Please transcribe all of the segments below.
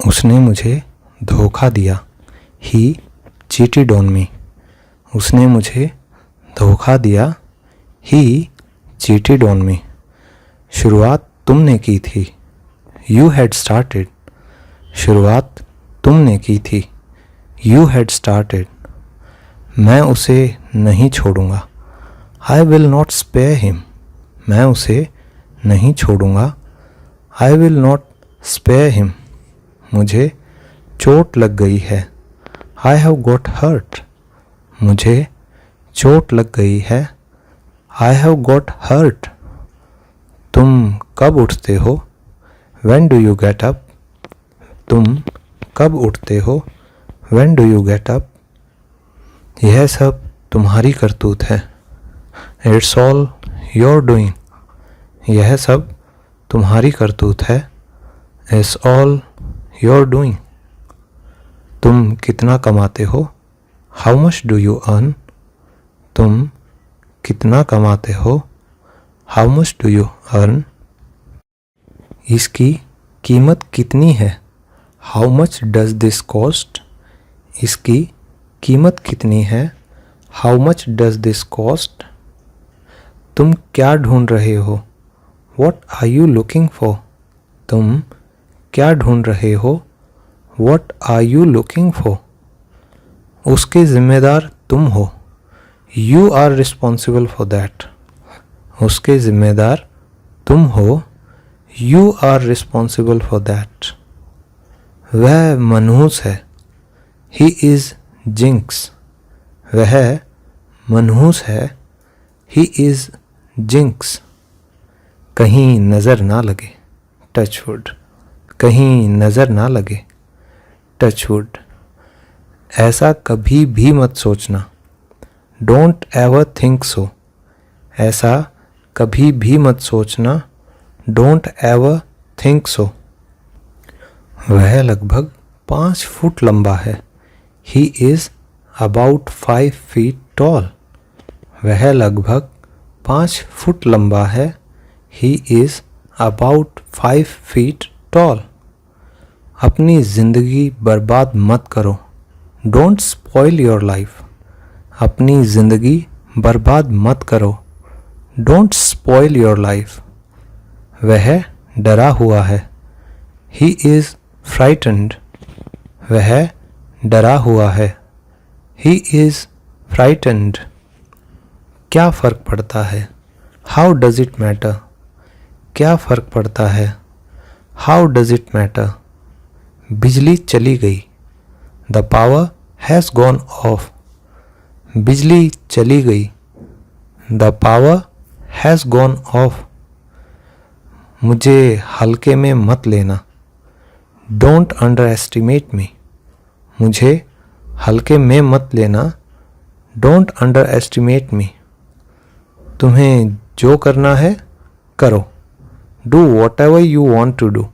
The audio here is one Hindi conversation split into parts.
उसने मुझे धोखा दिया। He cheated on me. उसने मुझे धोखा दिया। He cheated on me. शुरुआत तुमने की थी। You had started. शुरुआत तुमने की थी। You had started. मैं उसे नहीं छोड़ूंगा। I will not spare him. मैं उसे नहीं छोड़ूंगा। I will not spare him. मुझे चोट लग गई है। I have got hurt. मुझे चोट लग गई है। I have got hurt. तुम कब उठते हो? When do you get up? तुम कब उठते हो? When do you get up? यह सब तुम्हारी करतूत है। It's all your doing. यह सब तुम्हारी करतूत है। It's all your doing. तुम कितना कमाते हो? How much do you earn? तुम कितना कमाते हो? How much do you earn? इसकी कीमत कितनी है? How much does this cost? इसकी कीमत कितनी है? How much does this cost? तुम क्या ढूंढ रहे हो? What are you looking for? तुम क्या ढूंढ रहे हो? What are you looking for? उसके जिम्मेदार तुम हो। You are responsible for that. उसके जिम्मेदार तुम हो। You are responsible for that. वह मनहूस है। He is jinx. वह मनहूस है। He is jinx. कहीं नज़र ना लगे। Touch wood. कहीं नज़र ना लगे। Touch wood. ऐसा कभी भी मत सोचना। Don't ever think so. ऐसा कभी भी मत सोचना। Don't ever think so. वह लगभग 5 फुट लंबा है। He is about 5 feet tall. वह लगभग 5 फुट लंबा है। He is about 5 feet tall. अपनी ज़िंदगी बर्बाद मत करो। Don't spoil your life. अपनी ज़िंदगी बर्बाद मत करो। Don't spoil your life. वह डरा हुआ है। He is frightened. वह डरा हुआ है। He is frightened. क्या फ़र्क पड़ता है? How does it matter? क्या फ़र्क पड़ता है? How does it matter? बिजली चली गई। The power has gone off. बिजली चली गई। The power has gone off. मुझे हल्के में मत लेना। Don't underestimate me. मुझे हल्के में मत लेना। Don't underestimate me. तुम्हें जो करना है करो। Do whatever you want to do.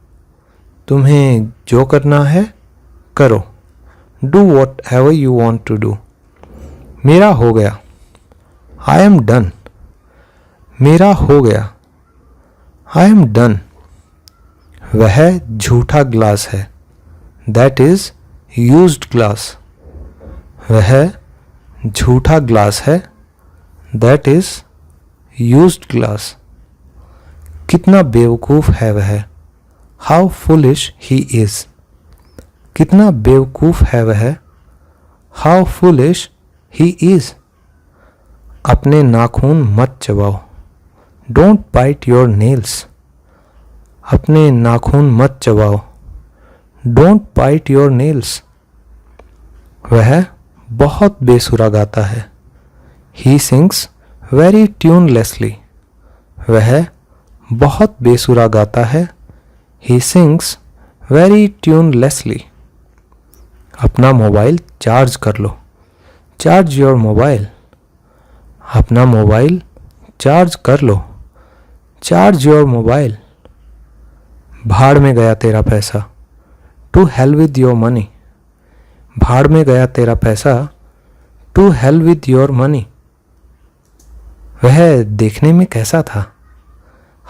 तुम्हें जो करना है करो। Do whatever you want to do. मेरा हो गया। I am done. मेरा हो गया। I am done. वह झूठा ग्लास है। That is used glass. वह झूठा ग्लास है। That is used glass. कितना बेवकूफ़ है वह। How foolish he is. कितना बेवकूफ़ है वह। How foolish he is. अपने नाखून मत चबाओ। Don't bite your nails. अपने नाखून मत चबाओ। Don't bite your nails. वह बहुत बेसुरा गाता है। He sings very tunelessly. वह बहुत बेसुरा गाता है। He sings very tunelessly. अपना मोबाइल चार्ज कर लो। Charge your mobile. अपना मोबाइल चार्ज कर लो। Charge your mobile. भाड़ में गया तेरा पैसा। To hell with your money. भाड़ में गया तेरा पैसा। To hell with your money. वह देखने में कैसा था?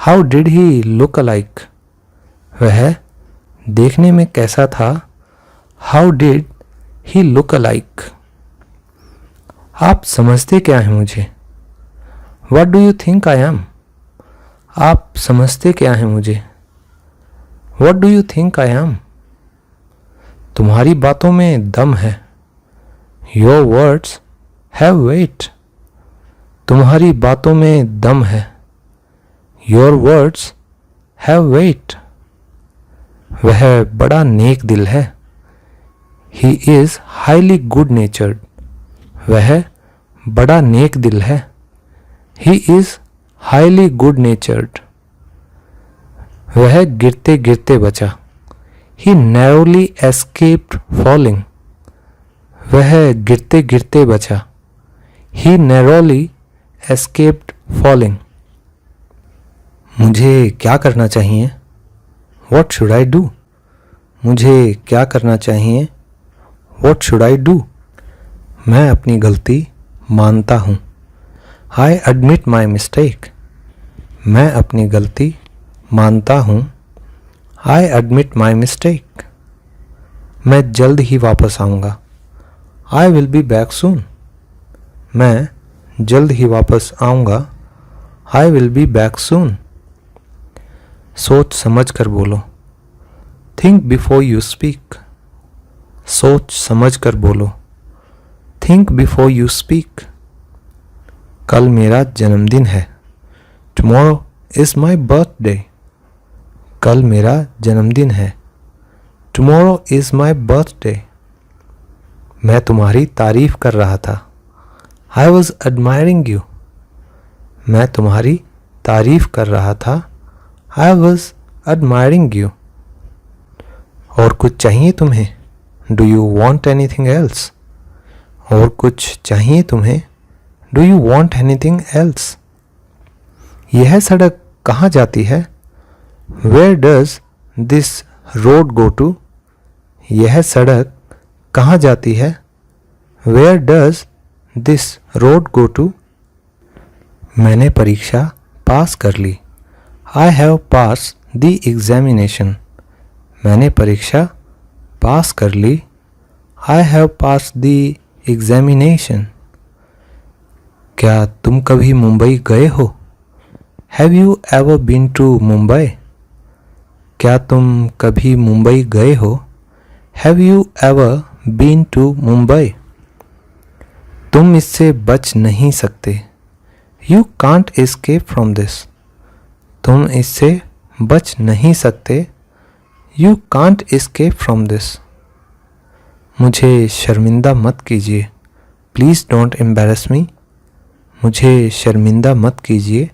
How did he look alike? वह देखने में कैसा था? How did he look alike? आप समझते क्या हैं मुझे? What do you think I am? आप समझते क्या हैं मुझे? What do you think I am? तुम्हारी बातों में दम है। Your words have weight. तुम्हारी बातों में दम है। Your words have weight. वह बड़ा नेक दिल है। He is highly good natured. वह बड़ा नेक दिल है। He is highly good natured. वह गिरते गिरते बचा। ही नैरोली एस्केप्ड फॉलिंग। वह गिरते गिरते बचा। ही नैरोली एस्केप्ड फॉलिंग। मुझे क्या करना चाहिए? What should I do? मुझे क्या करना चाहिए? What should I do? मैं अपनी गलती मानता हूँ। I admit my mistake. मैं अपनी गलती मानता हूँ। I admit my mistake. मैं जल्द ही वापस आऊँगा। I will be back soon. मैं जल्द ही वापस आऊँगा। I will be back soon. सोच समझ कर बोलो। Think before you speak. सोच समझ कर बोलो। Think before you speak. कल मेरा जन्मदिन है। Tomorrow is my birthday. कल मेरा जन्मदिन है। Tomorrow is my birthday. मैं तुम्हारी तारीफ कर रहा था। I was admiring you. मैं तुम्हारी तारीफ कर रहा था। I was admiring you. और कुछ चाहिए तुम्हें? Do you want anything else? और कुछ चाहिए तुम्हें? Do you want anything else? यह सड़क कहाँ जाती है? Where does this road go to? यह सड़क कहाँ जाती है? Where does this road go to? मैंने परीक्षा पास कर ली। I have passed the examination. मैंने परीक्षा पास कर ली। I have passed the examination. क्या तुम कभी मुंबई गए हो? Have you ever been to Mumbai? क्या तुम कभी मुंबई गए हो? Have you ever been to Mumbai? तुम इससे बच नहीं सकते। You can't escape from this. तुम इससे बच नहीं सकते। You can't escape from this. मुझे शर्मिंदा मत कीजिए। Please don't embarrass me. मुझे शर्मिंदा मत कीजिए।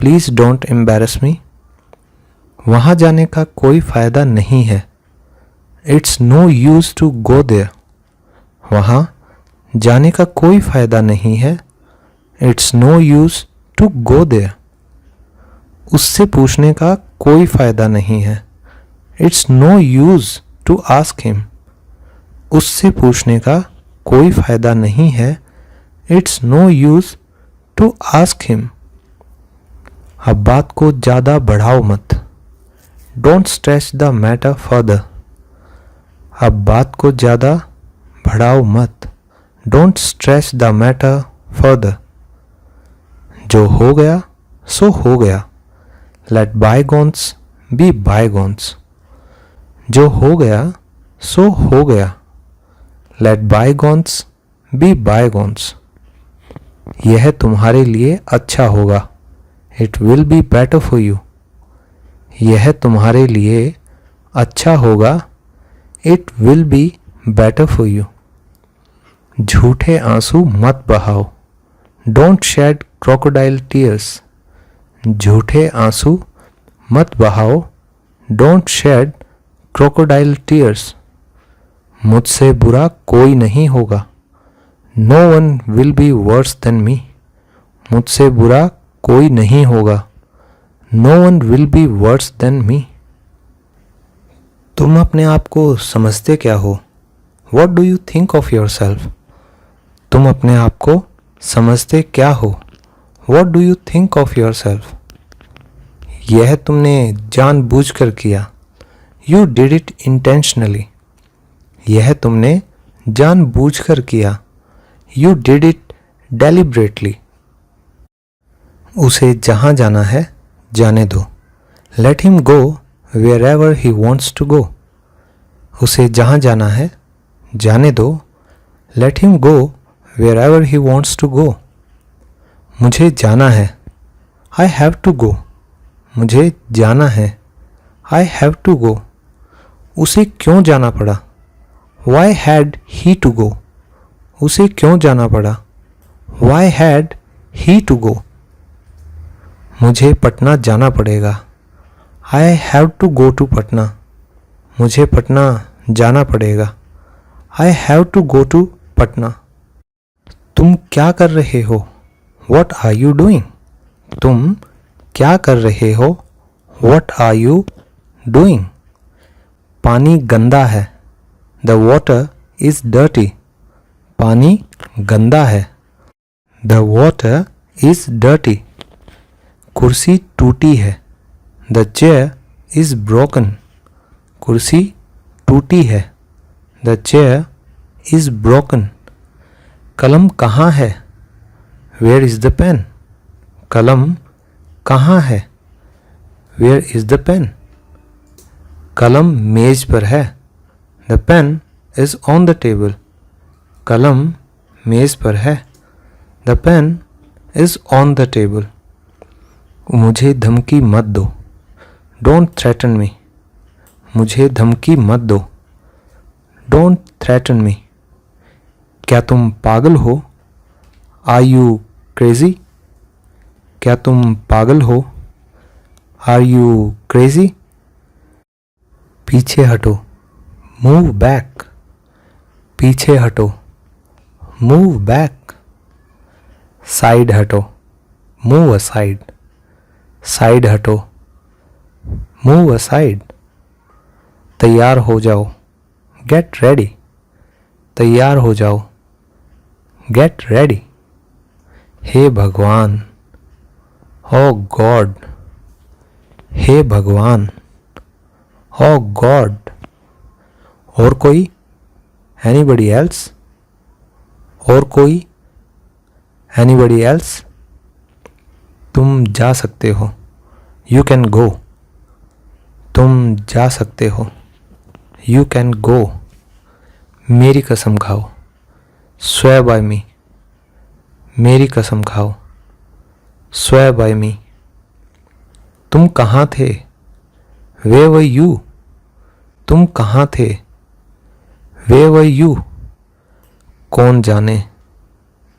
Please don't embarrass me. वहाँ जाने का कोई फ़ायदा नहीं है। It's no use to go there. वहाँ जाने का कोई फ़ायदा नहीं है। It's no use to go there. उससे पूछने का कोई फ़ायदा नहीं है। It's no use to ask him. उससे पूछने का कोई फ़ायदा नहीं है। It's no use to ask him. अब बात को ज़्यादा बढ़ाओ मत। Don't stretch the matter further. अब बात को ज़्यादा बढ़ाओ मत। Don't stretch the matter further. जो हो गया सो हो गया। Let bygones be bygones. जो हो गया सो हो गया। Let bygones be bygones. यह तुम्हारे लिए अच्छा होगा। It will be better for you. यह तुम्हारे लिए अच्छा होगा। It will be better for you. झूठे आंसू मत बहाओ। Don't shed crocodile tears. झूठे आंसू मत बहाओ। Don't shed crocodile tears. मुझसे बुरा कोई नहीं होगा। No one will be worse than me. मुझसे बुरा कोई नहीं होगा। No one will be worse than me. तुम अपने आप को समझते क्या हो? What do you think of yourself? तुम अपने आप को समझते क्या हो? What do you think of yourself? यह तुमने जानबूझकर किया। You did it intentionally. यह तुमने जानबूझकर किया. You did it deliberately. उसे जहाँ जाना है जाने दो. Let him go wherever he wants to go. उसे जहाँ जाना है जाने दो. Let him go wherever he wants to go. मुझे जाना है. I have to go. मुझे जाना है. I have to go. उसे क्यों जाना पड़ा? Why had he to go? उसे क्यों जाना पड़ा? Why had he to go? मुझे पटना जाना पड़ेगा. I have to go to Patna. मुझे पटना जाना पड़ेगा. I have to go to Patna. तुम क्या कर रहे हो? What are you doing? तुम क्या कर रहे हो? What are you doing? पानी गंदा है. The water is dirty. पानी गंदा है. The water is dirty. कुर्सी टूटी है. The chair is broken. कुर्सी टूटी है. The chair is broken. कलम कहाँ है? Where is the pen? कलम कहाँ है? Where is the pen? कलम मेज पर है. The pen is on the table. कलम मेज पर है. The pen is on the table. मुझे धमकी मत दो. Don't threaten me. मुझे धमकी मत दो. Don't threaten me. क्या तुम पागल हो? Are you crazy? क्या तुम पागल हो? Are you crazy? पीछे हटो. Move back. पीछे हटो. Move back. साइड हटो. Move aside. साइड हटो. Move aside. तैयार हो जाओ. Get ready. तैयार हो जाओ. Get ready. हे भगवान. Oh God. हे भगवान. Oh God. और कोई? Anybody else? और कोई? Anybody else? तुम जा सकते हो. You can go. तुम जा सकते हो. You can go. मेरी कसम खाओ. Swear by me. मेरी कसम खाओ. Swear by me. तुम कहाँ थे? Where were you? तुम कहाँ थे? Where were you? कौन जाने?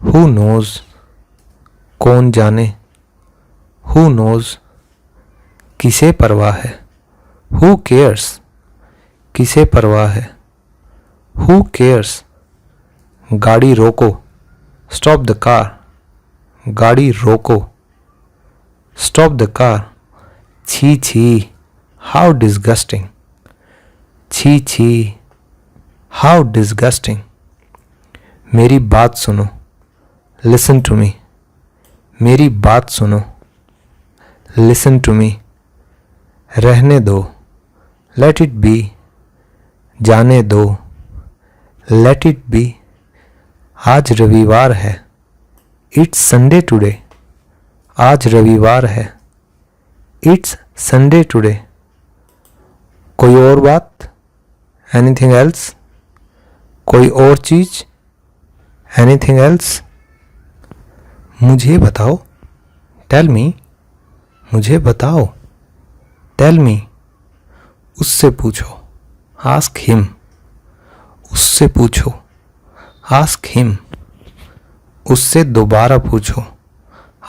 Who knows? कौन जाने? Who knows? किसे परवाह है? Who cares? किसे परवाह है? Who cares? गाड़ी रोको. Stop the car. गाड़ी रोको. Stop the car. छी छी. How disgusting. छी छी. How disgusting. मेरी बात सुनो. Listen to me. मेरी बात सुनो. Listen to me. रहने दो. Let it be. जाने दो. Let it be. आज रविवार है. It's Sunday today. आज रविवार है. It's Sunday today. कोई और बात? Anything else? कोई और चीज? Anything else? मुझे बताओ. Tell me. मुझे बताओ. Tell me. उससे पूछो. Ask him. उससे पूछो. Ask him. उससे दोबारा पूछो.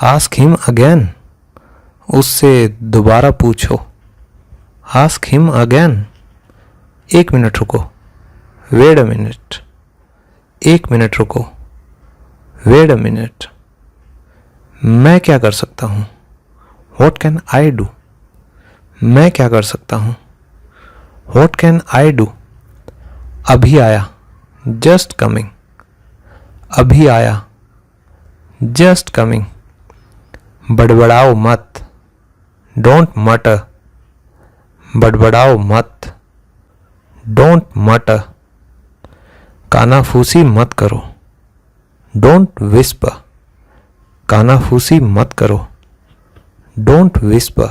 Ask him again. उससे दोबारा पूछो. Ask him again. एक मिनट रुको. Wait a minute. एक मिनट रुको. Wait a minute. मैं क्या कर सकता हूँ? What can I do? मैं क्या कर सकता हूँ? What can I do? अभी आया. Just coming. अभी आया. Just coming. बड़बड़ाओ मत. Don't mutter. बड़बड़ाओ मत. डोंट मटर, कानाफूसी मत करो। डोंट विस्पर, कानाफूसी मत करो। डोंट विस्पर,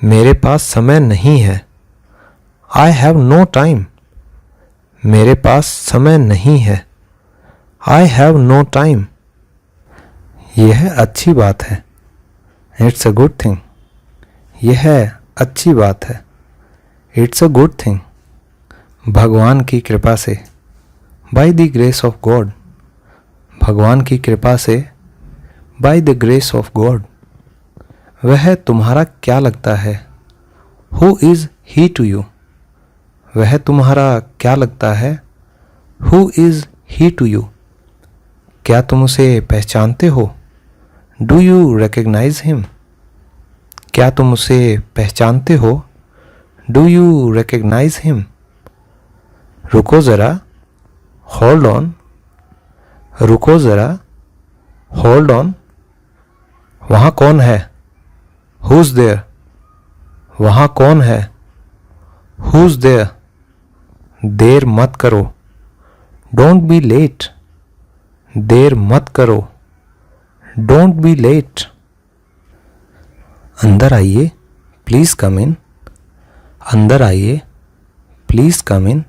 मेरे पास समय नहीं है। आई हैव नो टाइम, मेरे पास समय नहीं है। आई हैव नो टाइम, यह अच्छी बात है। इट्स अ गुड थिंग, यह अच्छी बात है। इट्स अ गुड थिंग, भगवान की कृपा से। By the grace of God, भगवान की कृपा से। By the grace of God, वह तुम्हारा क्या लगता है। Who is he to you, वह तुम्हारा क्या लगता है। Who is he to you, क्या तुम उसे पहचानते हो। डू यू रिकग्नाइज हिम, क्या तुम उसे पहचानते हो। Do you recognise him. रुको ज़रा, होल्ड ऑन, रुको ज़रा, होल्ड ऑन। वहाँ कौन है। हुज देयर, वहाँ कौन है। हुज देयर, देर मत करो। डोंट बी लेट, देर मत करो। Don't be late. अंदर आइए, प्लीज़ कम इन, अंदर आइए, प्लीज़ कम इन।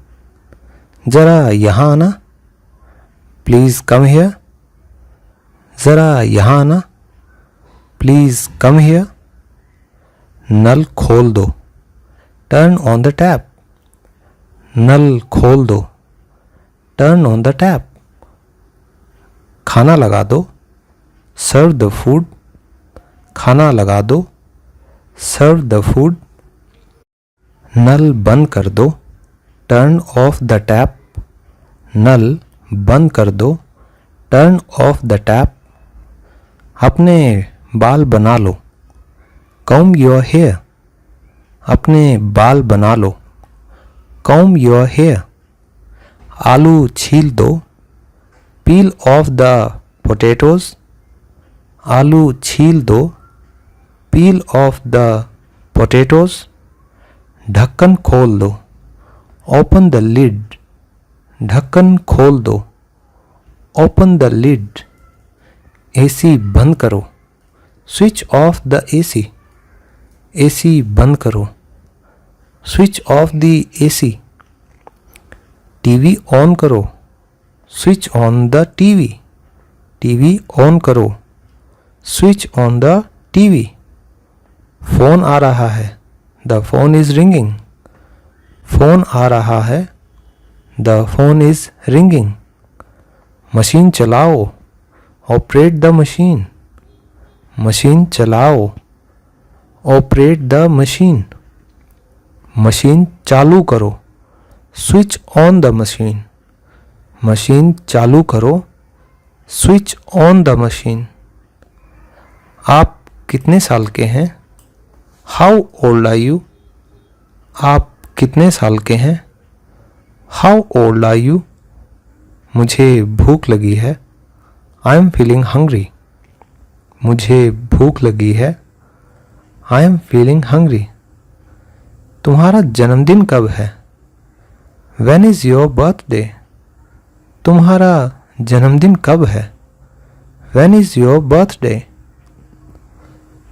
ज़रा यहाँ आना, प्लीज़ कम हियर, ज़रा यहाँ आना, प्लीज़ कम हियर। नल खोल दो, टर्न ऑन द टैप, नल खोल दो, टर्न ऑन द टैप। खाना लगा दो, सर्व द फूड, खाना लगा दो, सर्व द फूड। नल बंद कर दो, टर्न ऑफ द टैप, नल बंद कर दो, टर्न ऑफ द टैप। अपने बाल बना लो, कॉम्ब योर हेयर, अपने बाल बना लो, कॉम्ब योर हेयर। आलू छील दो, पील ऑफ द पोटैटोज़, आलू छील दो, पील ऑफ द पोटैटोज़। ढक्कन खोल दो, ओपन द लिड, ढक्कन खोल दो, ओपन द लिड। एसी बंद करो, switch off the AC, AC बंद करो, switch off the AC. TV on करो, switch on the TV, TV on करो, switch on the TV. Phone आ रहा है, the phone is ringing, phone आ रहा है, the phone is ringing. Machine चलाओ, ऑपरेट द मशीन, मशीन चलाओ, ऑपरेट द मशीन। मशीन चालू करो, switch on the machine, machine चालू करो, स्विच ऑन द मशीन। आप कितने साल के हैं। हाउ ओल्ड आर यू, आप कितने साल के हैं। How old are you. मुझे भूख लगी है, आई एम फीलिंग हंग्री, मुझे भूख लगी है, आई एम फीलिंग हंग्री। तुम्हारा जन्मदिन कब है। व्हेन इज़ योर बर्थडे, तुम्हारा जन्मदिन कब है। When is your birthday.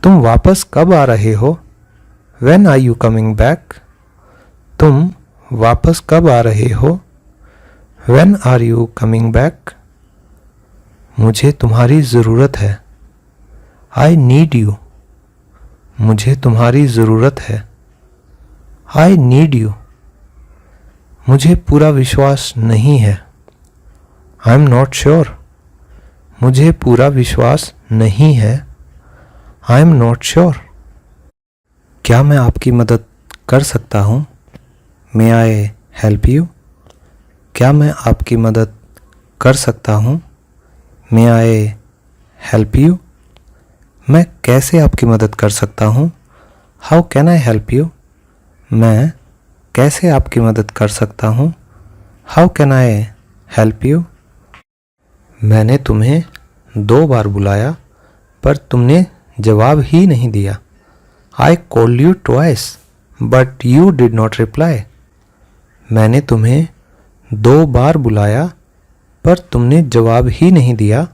तुम वापस कब आ रहे हो। When are you coming back, तुम वापस कब आ रहे हो। When are you coming back. मुझे तुम्हारी ज़रूरत है, आई नीड यू, मुझे तुम्हारी ज़रूरत है, आई नीड यू। मुझे पूरा विश्वास नहीं है, आई एम नॉट श्योर, मुझे पूरा विश्वास नहीं है, आई एम नॉट श्योर। क्या मैं आपकी मदद कर सकता हूँ। मे आई हेल्प यू, क्या मैं आपकी मदद कर सकता हूँ। मे आई हेल्प यू। मैं कैसे आपकी मदद कर सकता हूँ। How can I help you. मैं कैसे आपकी मदद कर सकता हूँ। How can I help you. मैंने तुम्हें 2 बार बुलाया पर तुमने जवाब ही नहीं दिया। I called you twice but you did not reply. मैंने तुम्हें 2 बार बुलाया पर तुमने जवाब ही नहीं दिया।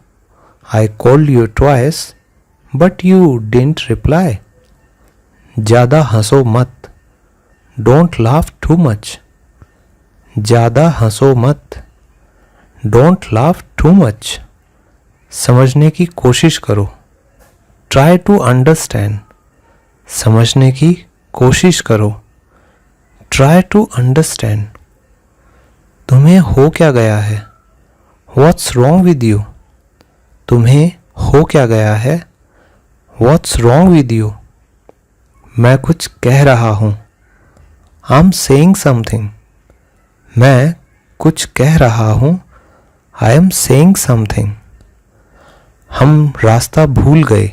I called you twice but you didn't reply. ज़्यादा हंसो मत। Don't laugh too much. ज़्यादा हंसो मत। Don't laugh too much. समझने की कोशिश करो। Try to understand. समझने की कोशिश करो। Try to understand. तुम्हें हो क्या गया है? What's wrong with you? तुम्हें हो क्या गया है? What's wrong with you? मैं कुछ कह रहा हूँ। I'm saying something. मैं कुछ कह रहा हूँ। I am saying something. हम रास्ता भूल गए।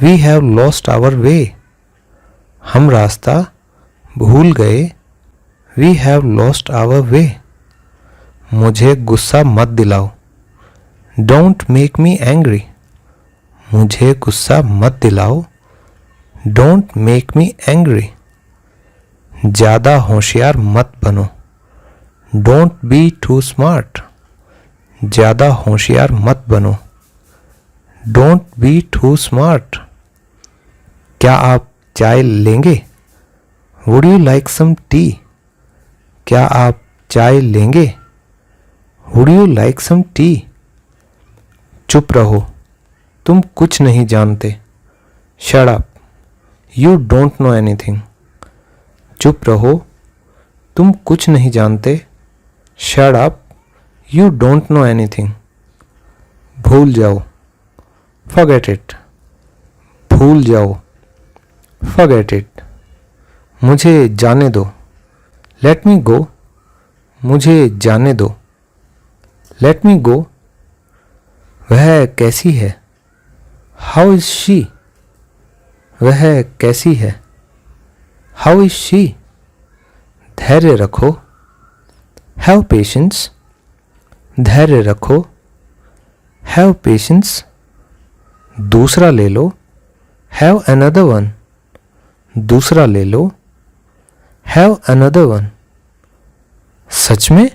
We have lost our way. हम रास्ता भूल गए। We have lost our way. मुझे गुस्सा मत दिलाओ। Don't make me angry. मुझे गुस्सा मत दिलाओ। Don't make me angry. ज़्यादा होशियार मत बनो। Don't be too smart. ज़्यादा होशियार मत बनो। Don't be too smart. क्या आप चाय लेंगे? Would you like some tea? क्या आप चाय लेंगे? Would you like some tea? चुप रहो। तुम कुछ नहीं जानते। Shut up. You don't know anything. चुप रहो। तुम कुछ नहीं जानते। Shut up. You don't know anything. भूल जाओ। Forget it. भूल जाओ। Forget it. मुझे जाने दो। Let me go. मुझे जाने दो। Let me go. वह कैसी है? How is she? वह कैसी है? How is she? धैर्य रखो। Have patience. धैर्य रखो। Have patience. दूसरा ले लो। Have another one. दूसरा ले लो। Have another one. सच में?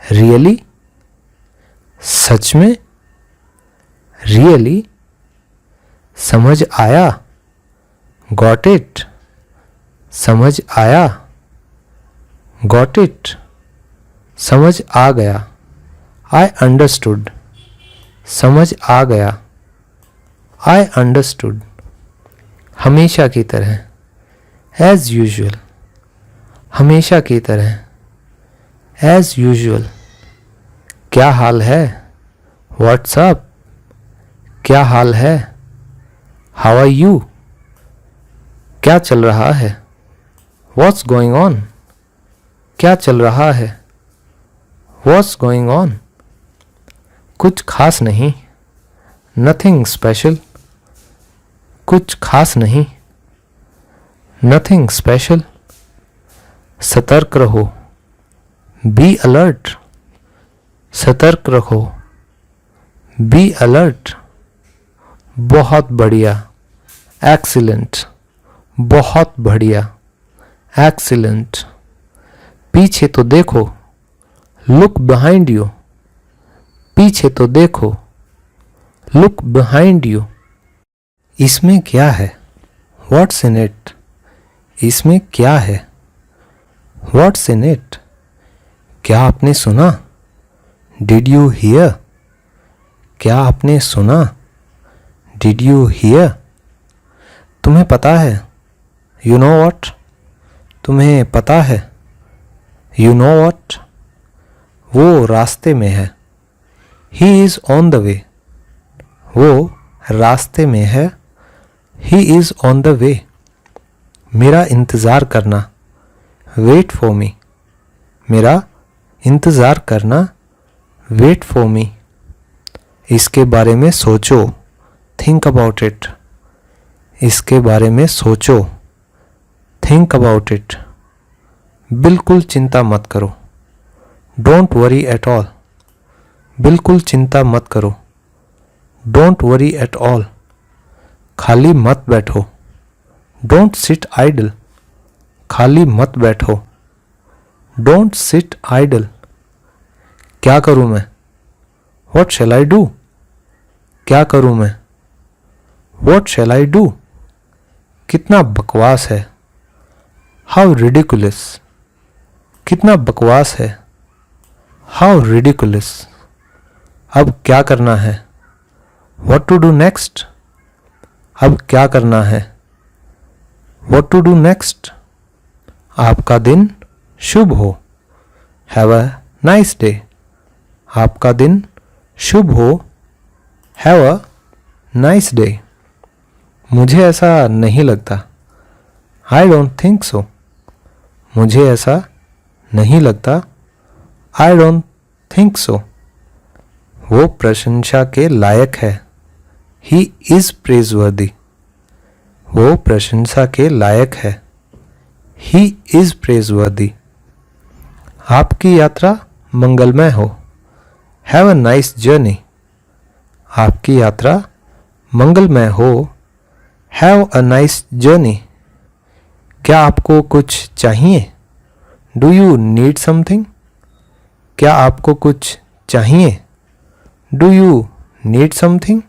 Really? सच में? Really? समझ आया? Got it? समझ आया? Got it? समझ आ गया। I understood. समझ आ गया। I understood. हमेशा की तरह। As usual. हमेशा की तरह। As usual. क्या हाल है? What's up? क्या हाल है? How are you? क्या चल रहा है? What's going on? क्या चल रहा है? What's going on? कुछ खास नहीं। Nothing special. कुछ खास नहीं। Nothing special. सतर्क रहो। Be alert. सतर्क रहो। Be alert. बहुत बढ़िया। Excellent. बहुत बढ़िया। Excellent. पीछे तो देखो। Look behind you. पीछे तो देखो। Look behind you. इसमें क्या है? What's in it? इसमें क्या है? What's in it? क्या आपने सुना? Did you hear? क्या आपने सुना? Did you hear? तुम्हें पता है? You know what? तुम्हें पता है? You know what? वो रास्ते में है। He is on the way. वो रास्ते में है। He is on the way. मेरा इंतज़ार करना। Wait for me. मेरा इंतज़ार करना। Wait for me. इसके बारे में सोचो। Think about it. इसके बारे में सोचो। Think about it. बिल्कुल चिंता मत करो। Don't worry at all. बिल्कुल चिंता मत करो। Don't worry at all. खाली मत बैठो। Don't sit idle. खाली मत बैठो। Don't sit idle. क्या करूं मैं? What shall I do? क्या करूं मैं? What shall I do? कितना बकवास है। How ridiculous। कितना बकवास है। How ridiculous। अब क्या करना है? What to do next? अब क्या करना है? What to do next? आपका दिन शुभ हो। Have a nice day। आपका दिन शुभ हो। Have a nice day। मुझे ऐसा नहीं लगता। I don't think so। मुझे ऐसा नहीं लगता। I don't think so। वो प्रशंसा के लायक है। He is praiseworthy। वो प्रशंसा के लायक है। He is praiseworthy। आपकी यात्रा मंगलमय हो। Have a nice journey। आपकी यात्रा मंगलमय हो। Have a nice journey। क्या आपको कुछ चाहिए? Do you need something? क्या आपको कुछ चाहिए? Do you need something?